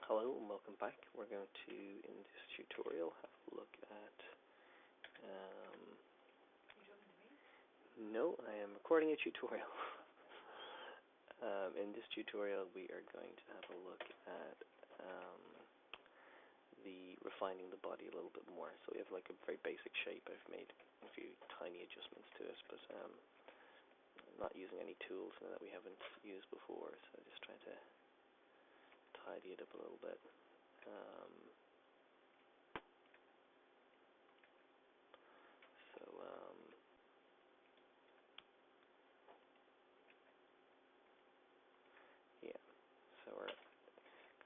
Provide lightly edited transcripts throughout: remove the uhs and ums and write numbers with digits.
Hello and welcome back. We're going to, in this tutorial, have a look at, no, I am recording a tutorial. In this tutorial we are going to have a look at the refining the body a little bit more. So we have like a very basic shape. I've made a few tiny adjustments to it, but not using any tools that we haven't used before, so just trying to tidy it up a little bit. Yeah, so we're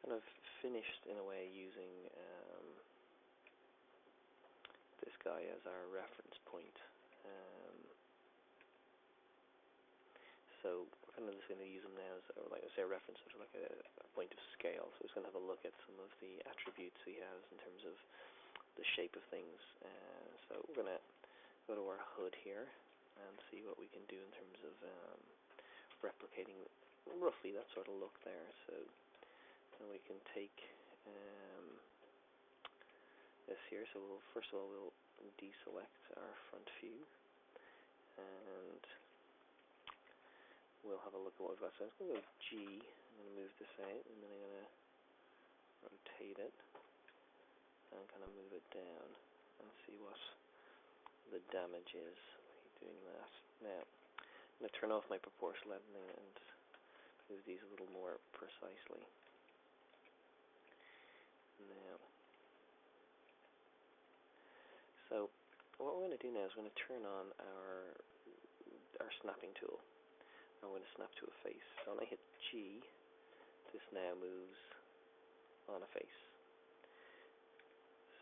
kind of finished in a way using this guy as our reference point. So we're kind of just going to use him now as, like I say, a reference, sort of like a point of scale. So we're going to have a look at some of the attributes he has in terms of the shape of things. So we're going to go to our hood here and see what we can do in terms of replicating roughly that sort of look there. So we can take this here. So first of all, we'll deselect our front view and we'll have a look at what we've got. So I'm going to go G, I'm going to move this out, and then I'm going to rotate it and kind of move it down and see what the damage is doing that. Now, I'm going to turn off my proportional editing and move these a little more precisely. Now, so what we're going to do now is we're going to turn on our snapping tool. I'm going to snap to a face. So when I hit G, this now moves on a face.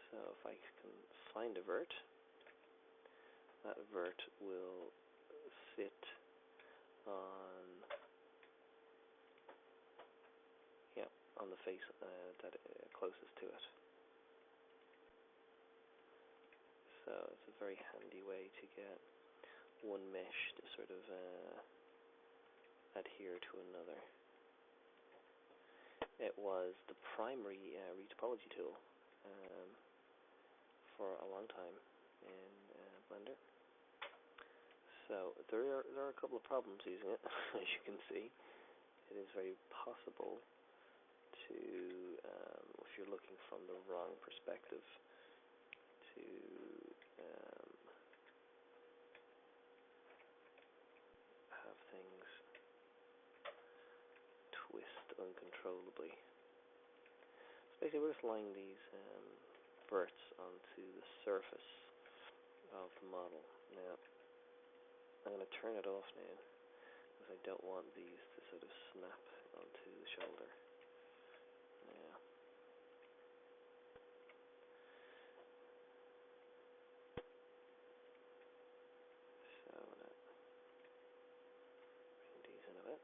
So if I can find a vert, that vert will sit on, on the face that closest to it. So it's a very handy way to get one mesh to sort of adhere to another. It was the primary retopology tool for a long time in Blender. So there are a couple of problems using it, as you can see. It is very possible to, if you're looking from the wrong perspective, to have things twist uncontrollably. So basically we're just laying these verts onto the surface of the model. Now, I'm going to turn it off now, because I don't want these to sort of snap onto the shoulder. Now, so I'm going to bring these in a bit.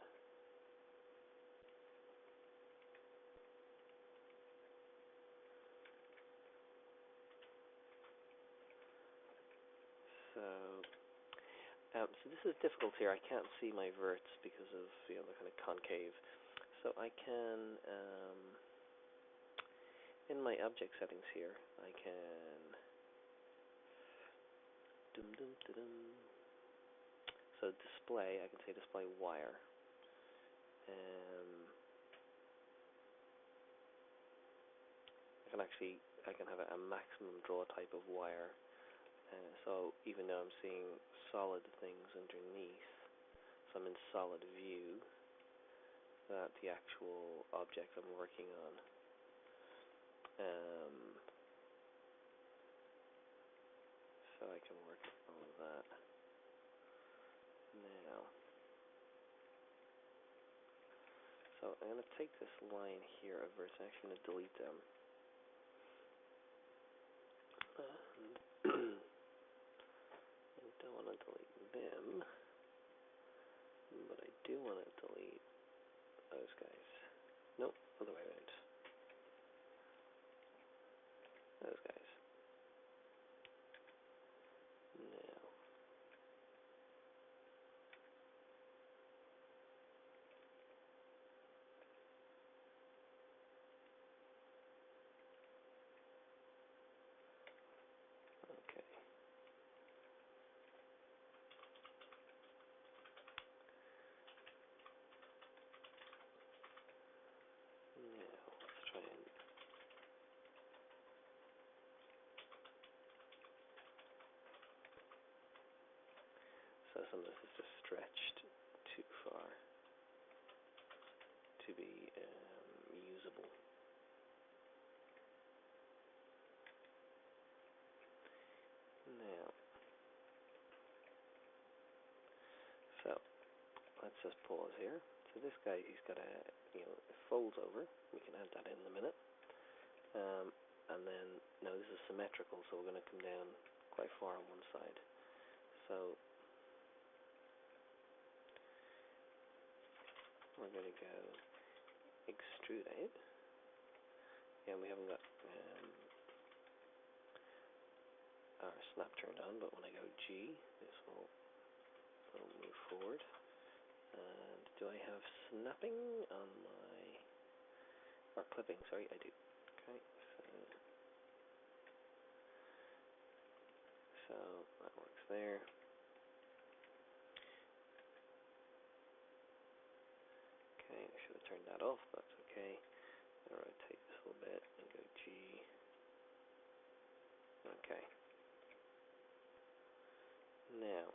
So this is difficult here. I can't see my verts because of the kind of concave. So I can, in my object settings here, I can so display. I can say display wire. I can have a maximum draw type of wire. So even though I'm seeing solid things underneath, so I'm in solid view, that the actual object I'm working on. So I can work on that. Now, so I'm going to take this line here of verts, I'm actually going to delete them. I don't want to delete them, but I do want to delete those guys. Nope, other way around. Those guys. Now, some of this is just stretched too far to be usable. Now, so let's just pause here. So this guy, he's got a, it folds over. We can add that in a minute. And then, now this is symmetrical, so we're going to come down quite far on one side. So we're going to go extrude out. Yeah, we haven't got our snap turned on, but when I go G, this will move forward. And do I have snapping on my, or clipping, sorry, I do. Okay, so that works there. Okay, I should have turned that off, but that's okay. I'll rotate this a little bit and go G. Okay. Now,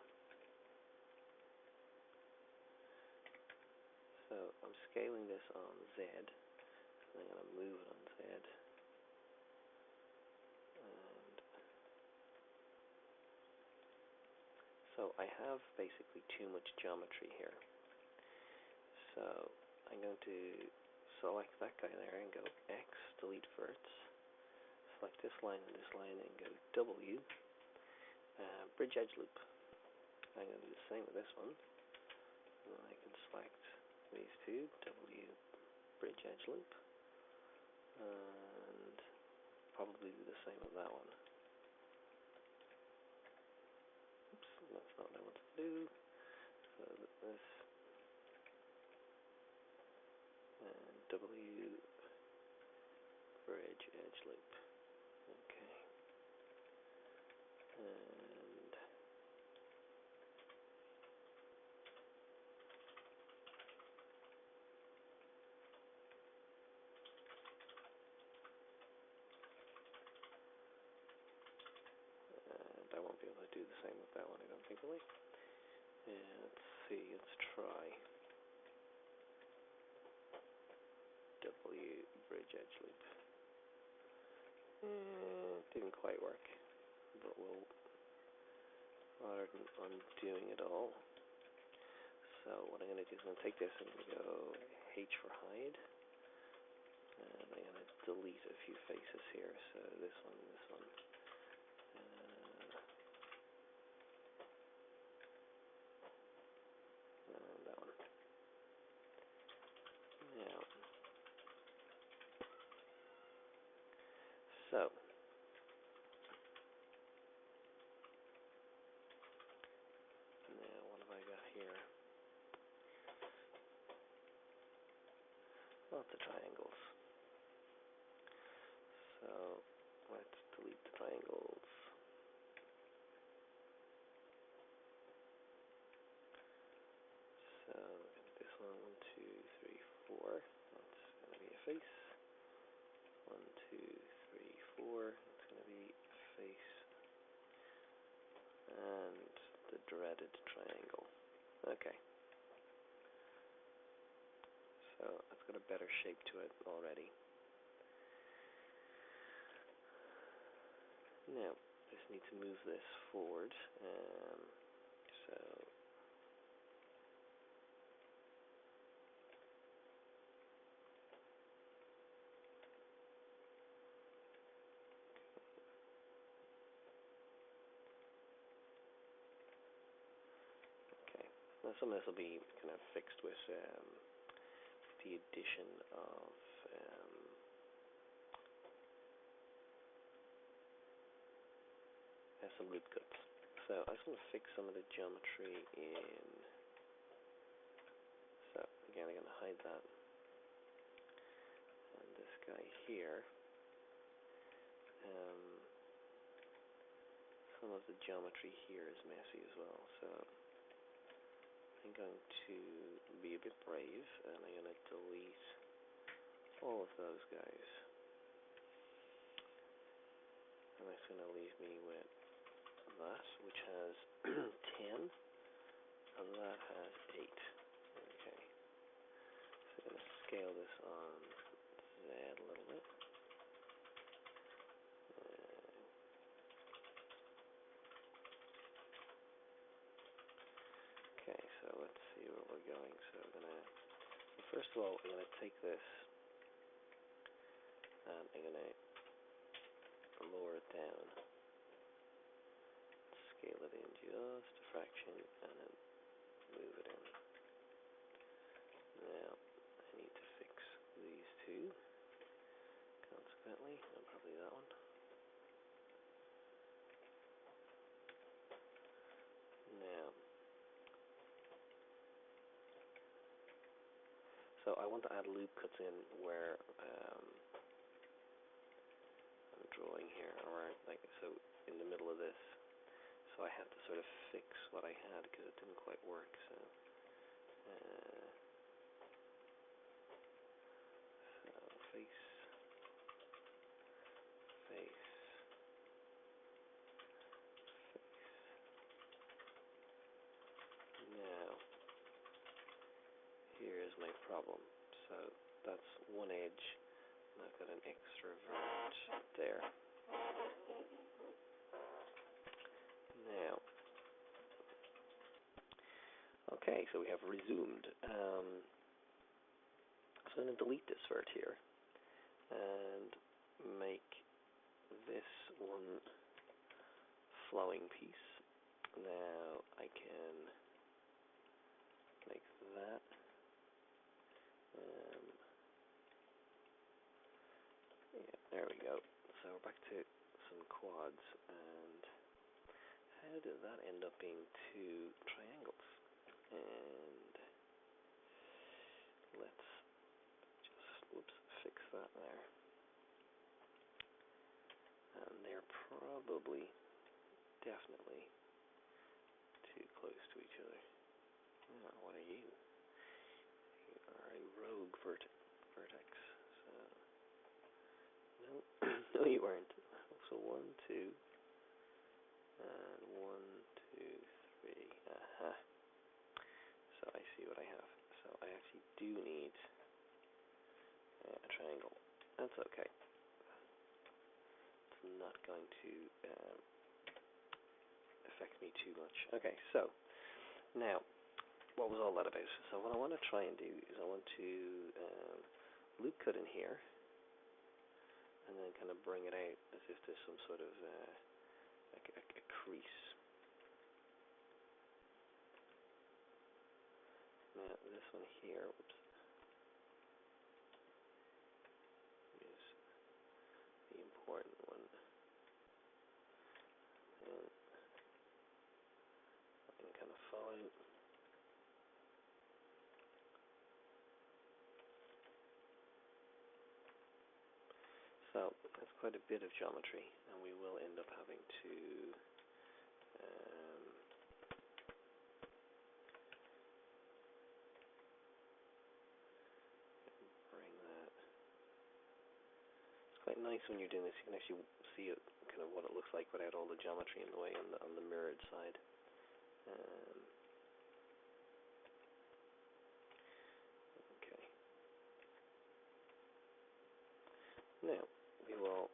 so I'm scaling this on Z. I'm going to move it on Z. And so I have basically too much geometry here. So I'm going to select that guy there and go X, delete verts. Select this line and go W, bridge edge loop. I'm going to do the same with this one. And then I can select these two, W, bridge edge loop. And probably do the same with that one. Oops, that's not what I wanted to do. So this and W bridge edge loop. Okay. And I won't be able to do the same with that one, I don't think, really. And let's see, let's try W bridge edge loop. Didn't quite work, but we'll, rather than undoing it all. So what I'm going to do is I'm going to take this and go H for hide. And I'm going to delete a few faces here. So this one, and that one. Now, so now what have I got here? Lots of triangles. So let's delete the triangles. So this one, 1, 2, 3, 4. That's going to be a face. 1, 2, 3, 4. It's going to be a face. And the dreaded triangle. Okay. So that's got a better shape to it already. Now, just need to move this forward. So okay. Now some of this will be kind of fixed with the addition of some loop cuts. So I just want to fix some of the geometry in. So again, I'm going to hide that. And this guy here. Some of the geometry here is messy as well. So I'm going to be a bit brave, and I'm going to delete all of those guys. And that's going to leave me with that, which has 10. and that has 8. Okay, so I'm going to scale this on Z a little bit. Okay, so let's see where we're going. So first of all, I'm going to take this and I'm going to lower it down, scale it in just a fraction, and then move it in. Now, I need to fix these two, consequently, and probably that one. Now, so I want to add loop cuts in where I'm drawing here, or like so in the middle of this. So I have to sort of fix what I had because it didn't quite work. So, face, face, face. Now, here is my problem. So that's one edge, and I've got an extra vert there. Now, okay, so we have resumed. So I'm going to delete this vert here and make this one flowing piece. Now I can make that. Yeah, there we go. So we're back to some quads, and how did that end up being 2 triangles? And let's just, fix that there. And they're probably, definitely, too close to each other. Oh, what are you? You are a rogue vertex. So, no, no, you aren't. So 1, 2, and 1, 2, 3. Aha. So I see what I have. So I actually do need a triangle. That's okay. It's not going to affect me too much. Okay, so now, what was all that about? So what I want to try and do is I want to loop cut in here, and then kind of bring it out as if there's some sort of a crease. Now this one here, whoops, is the important one. And I can kind of follow. So that's quite a bit of geometry, and we will end up having to bring that. It's quite nice when you're doing this. You can actually see it, kind of what it looks like without all the geometry in the way on the mirrored side. Okay. Now we will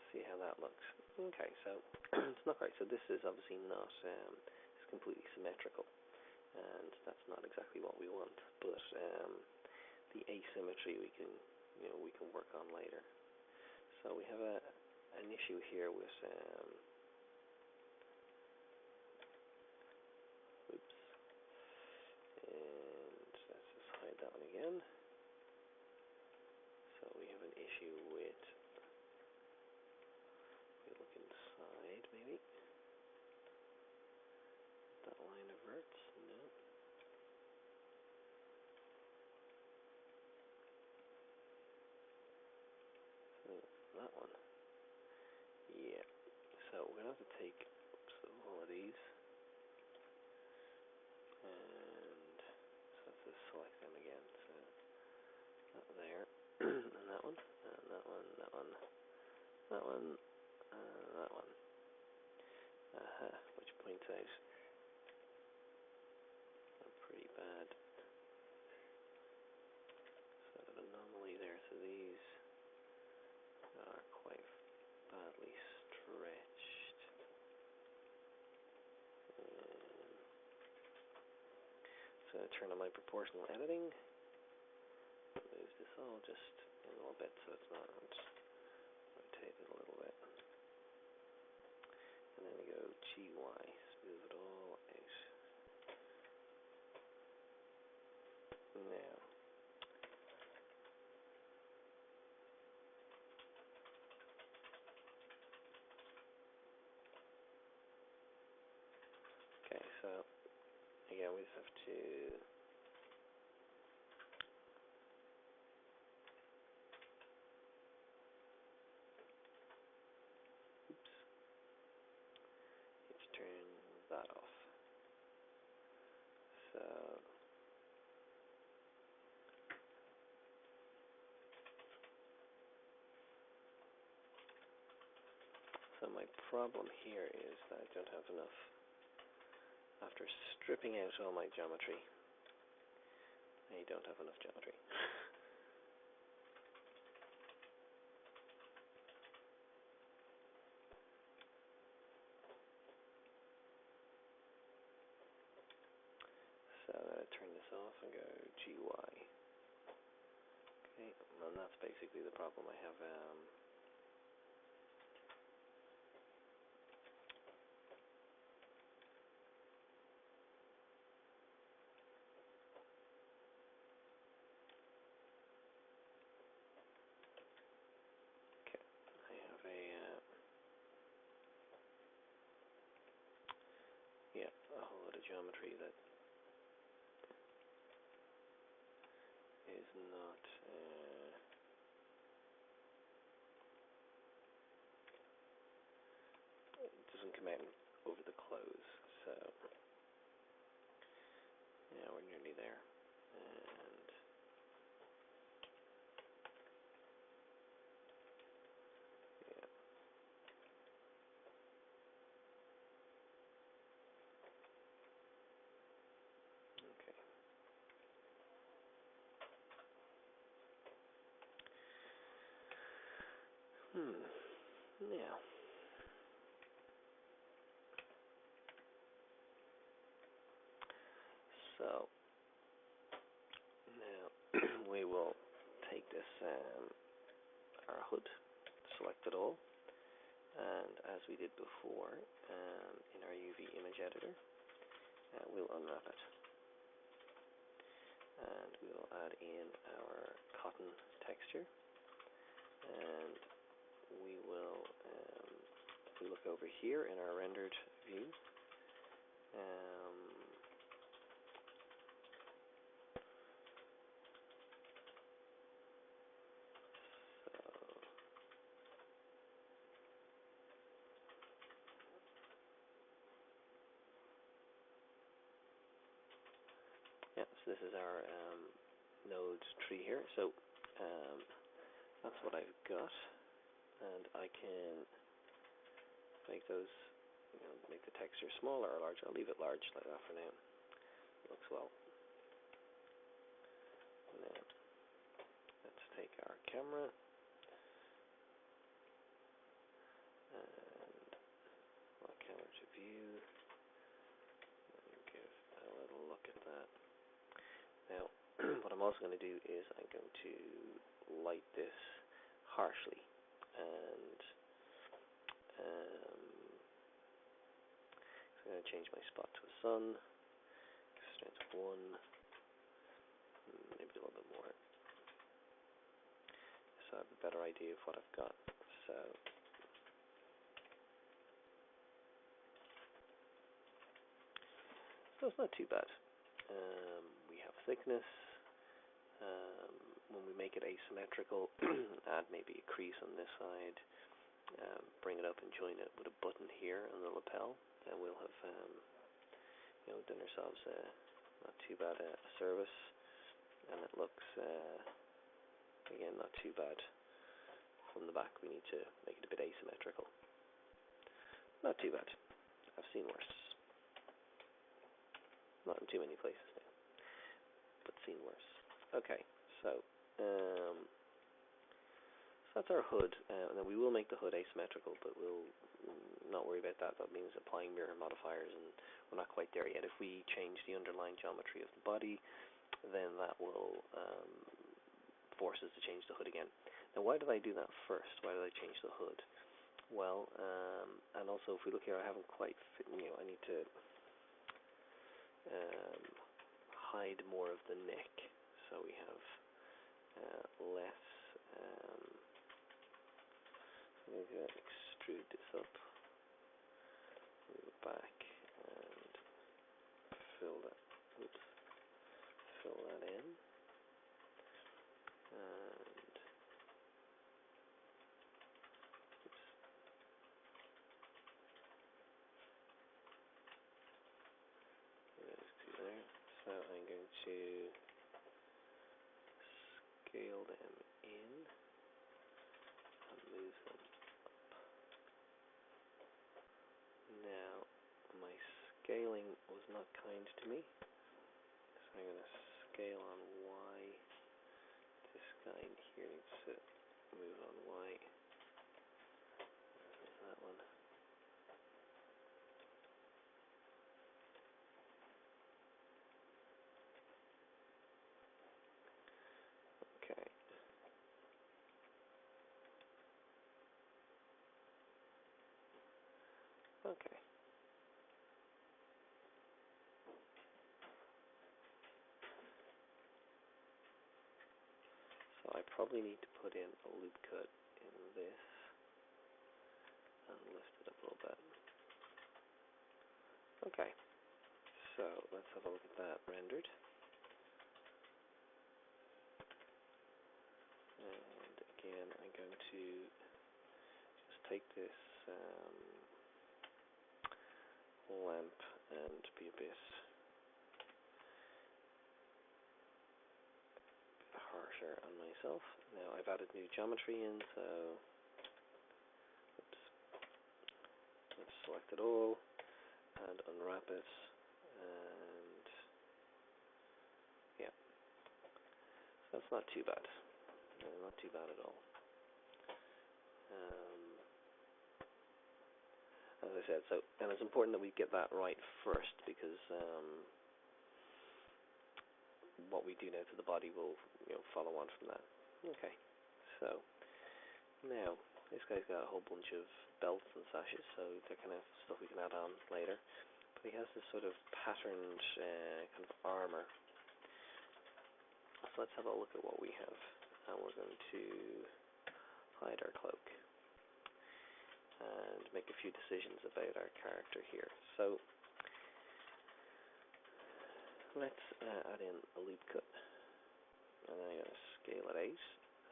see how that looks. Okay, so it's not right. So this is obviously not it's completely symmetrical, and that's not exactly what we want. But the asymmetry we can work on later. So we have an issue here with oops, and let's just hide that one again. So we have an issue with, we look inside maybe, that line everts, no. That one. Yeah. So we're going to have to take all of these, and so let's just select them again. So that there, and that one, and that one, that one, that one, and that one. points out a pretty bad sort of anomaly there. So these are quite badly stretched. So turn on my proportional editing. Move this all just a little bit so it's not rotated a little bit. And then we go GY, smooth it all out. Now, okay, so again we just have to turn that off. So my problem here is that I don't have enough. After stripping out all my geometry, I don't have enough geometry. So turn this off and go GY. Okay, and that's basically the problem I have. Okay, I have a whole lot of geometry that is not. It doesn't come out over the close, so yeah, we're nearly there. And yeah, okay. Now, so now we will take this our hood, select it all, and as we did before in our UV image editor, we'll unwrap it, and we'll add in our cotton texture, and we will, if we look over here in our rendered view, yeah, so this is our node tree here. So that's what I've got, and I can make those, make the texture smaller or larger. I'll leave it large like that for now. It looks well. Now, let's take our camera and our camera to view. And give a little look at that. Now, what I'm also going to do is I'm going to light this harshly, and so I'm going to change my spot to a sun, strength 1, maybe a little bit more, so I have a better idea of what I've got. So it's not too bad. We have thickness. When we make it asymmetrical, add maybe a crease on this side, bring it up and join it with a button here on the lapel, and we'll have done ourselves not too bad a service, and it looks again not too bad from the back. We need to make it a bit asymmetrical. Not too bad. I've seen worse. Not in too many places now, but seen worse. Okay, so so that's our hood, and then we will make the hood asymmetrical, but we'll not worry about that. That means applying mirror modifiers, and we're not quite there yet. If we change the underlying geometry of the body, then that will force us to change the hood again. Now, why did I do that first? Why did I change the hood? Well, and also if we look here, I haven't quite fit, I need to hide more of the neck, so we have less. I'm going to extrude this up, move it back, and fill that. Fill that in, and there. So I'm going to scale them in and move them. Now, my scaling was not kind to me, so I'm going to scale on Y. This guy in here needs to move on Y. There's that one. Okay. Okay. So I probably need to put in a loop cut in this and lift it up a little bit. Okay, so let's have a look at that rendered. And again, I'm going to just take this lamp and be a bit harsher on myself. Now I've added new geometry in, so oops, let's select it all and unwrap it, and yeah, so that's not too bad. Not too bad at all. As I said, and it's important that we get that right first, because what we do now to the body will, follow on from that. Okay, so now this guy's got a whole bunch of belts and sashes, so they're kind of stuff we can add on later. But he has this sort of patterned kind of armor. So let's have a look at what we have, and we're going to hide our cloak and make a few decisions about our character here. So let's add in a loop cut, and I'm going to scale it out.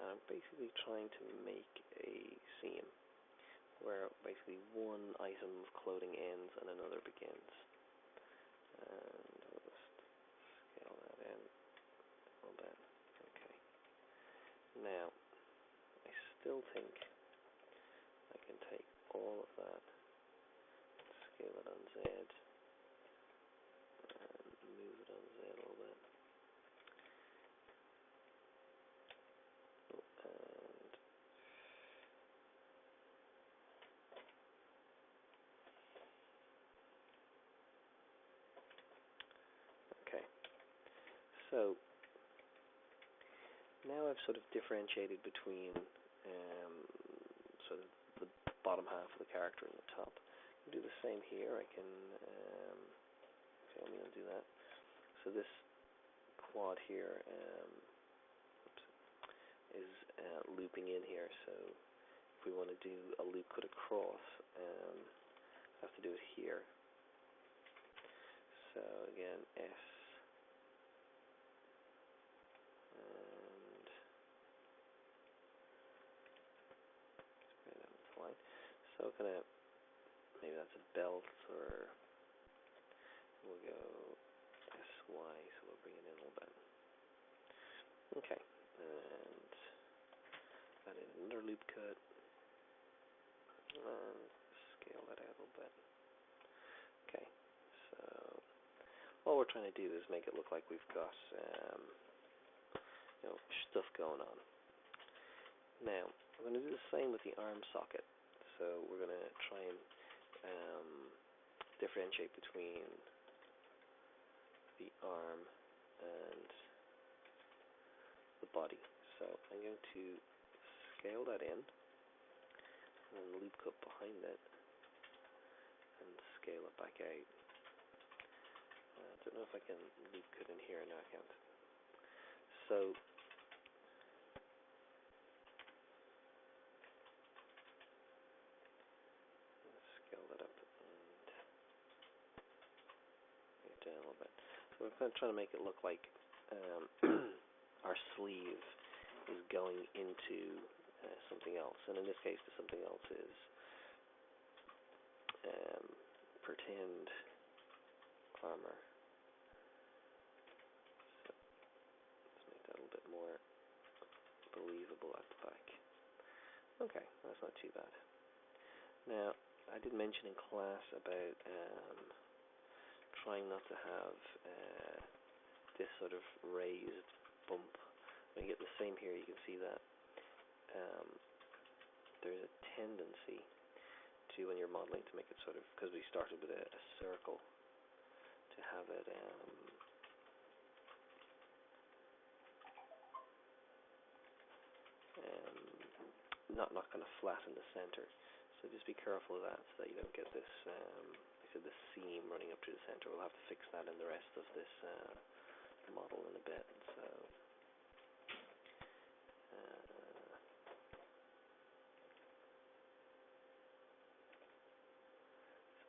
I'm basically trying to make a seam where basically one item of clothing ends and another begins. And we'll just scale that in a little bit. Okay. Now, I still think I can take all of that, scale it on Z, and move it on Z a little bit. And okay, so now I've sort of differentiated between sort of the bottom half of the character and the top. I can do the same here. I can okay, I'm going to do that. So this quad here is looping in here, so if we want to do a loop cut across, I have to do it here. So again, S, and bring it down this line. So kind of, maybe that's a belt, or we'll go SY, so we'll bring it in a little bit. Okay, and add in another loop cut, and scale that out a little bit. Okay, so all we're trying to do is make it look like we've got stuff going on. Now, we're going to do the same with the arm socket. So we're going to try and differentiate between the arm and the body. So I'm going to scale that in, and then loop cut behind it, and scale it back out. I don't know if I can loop cut in here. No, I can't. So let's scale that up and get down a little bit. So we're kind of trying to make it look like our sleeve is going into something else, and in this case, the something else is pretend armor. So let's make that a little bit more believable at the back. Okay, that's not too bad. Now, I did mention in class about trying not to have this sort of raised bump. When you get the same here, you can see that there's a tendency to, when you're modeling, to make it sort of, because we started with a circle, to have it not kind of flat in the center. So just be careful of that, so that you don't get this, like I said, this seam running up through the center. We'll have to fix that in the rest of this model in a bit. So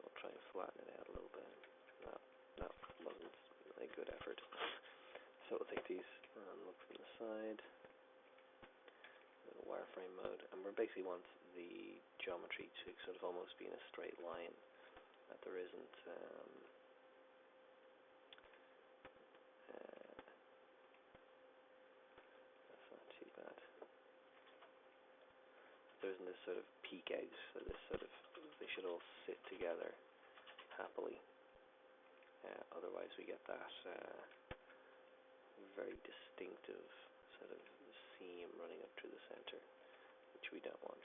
we'll try and flatten it out a little bit. No, wasn't a good effort. So we'll take these and look from the side. Wireframe mode, and we basically want the geometry to sort of almost be in a straight line, that there isn't that's not too bad. There isn't this sort of peak out, so this sort of, they should all sit together happily. Otherwise we get that very distinctive sort of seam running up through the center, which we don't want.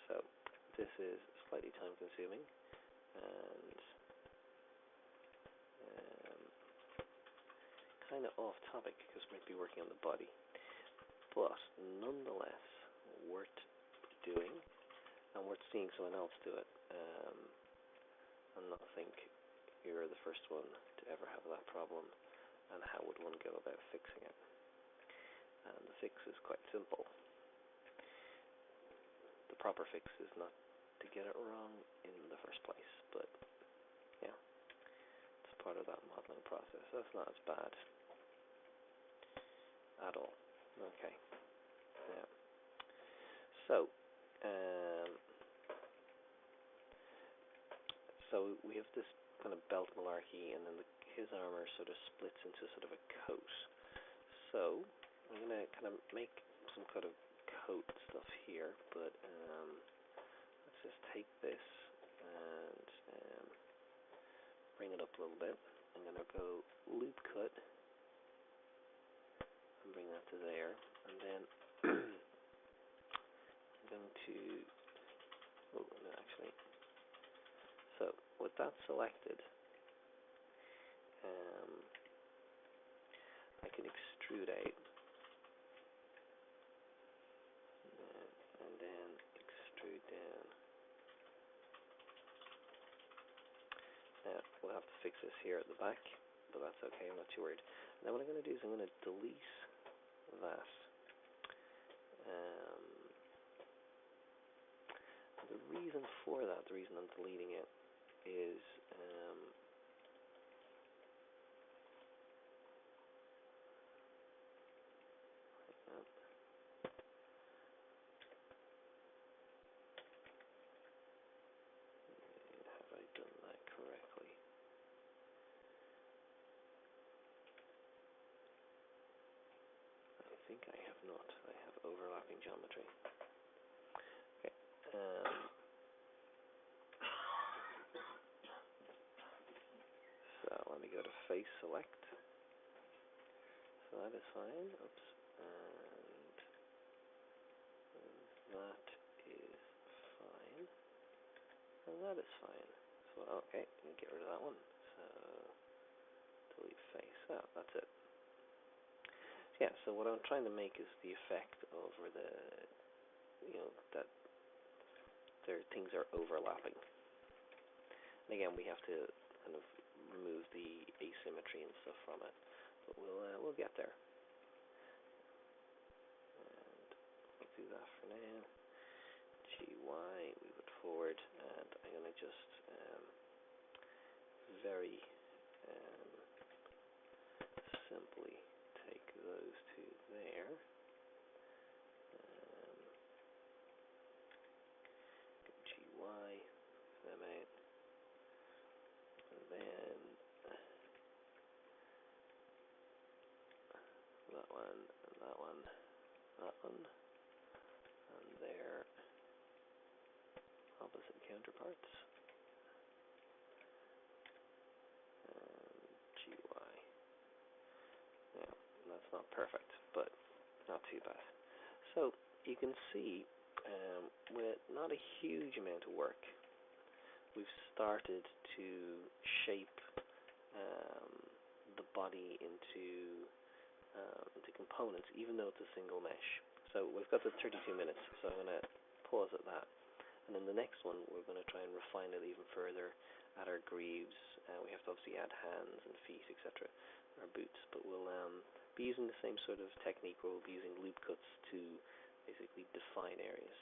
So this is slightly time consuming and kind of off topic because we're going to be working on the body, but nonetheless worth doing and worth seeing someone else do it. And not think you're the first one to ever have that problem, and how would one go about fixing it? And the fix is quite simple. The proper fix is not to get it wrong in the first place, but yeah, it's part of that modeling process. That's not as bad at all. Okay. Yeah. So we have this kind of belt malarkey, and then his armor sort of splits into sort of a coat. So I'm going to kind of make some kind of coat stuff here, but let's just take this and bring it up a little bit. I'm going to go loop cut and bring that to there, and then I'm going to, oh no, actually, so with that selected, I can extrude out, and then extrude down. Now we'll have to fix this here at the back, but that's okay, I'm not too worried. Now what I'm going to do is I'm going to delete that. The reason for that, the reason I'm deleting it, is have I done that correctly? I think I have not. I have overlapping geometry. Okay. go to face select. So that is fine. Oops. And that is fine. And that is fine. So, okay, get rid of that one. So, delete face. Oh, that's it. Yeah, so what I'm trying to make is the effect over the, that things are overlapping. And again, we have to kind of remove the asymmetry and stuff from it, but we'll get there. And we'll do that for now. GY, move it forward, and I'm going to just very simply take those two there. GY, them out, and then that one, and that one, that one, and their opposite counterparts. GY. Yeah, that's not perfect, but not too bad. So you can see, with not a huge amount of work, we've started to shape the body into components, even though it's a single mesh. So we've got the 32 minutes, so I'm going to pause at that. And then the next one, we're going to try and refine it even further, add our greaves. We have to obviously add hands and feet, etc., our boots. But we'll be using the same sort of technique where we'll be using loop cuts to basically define areas.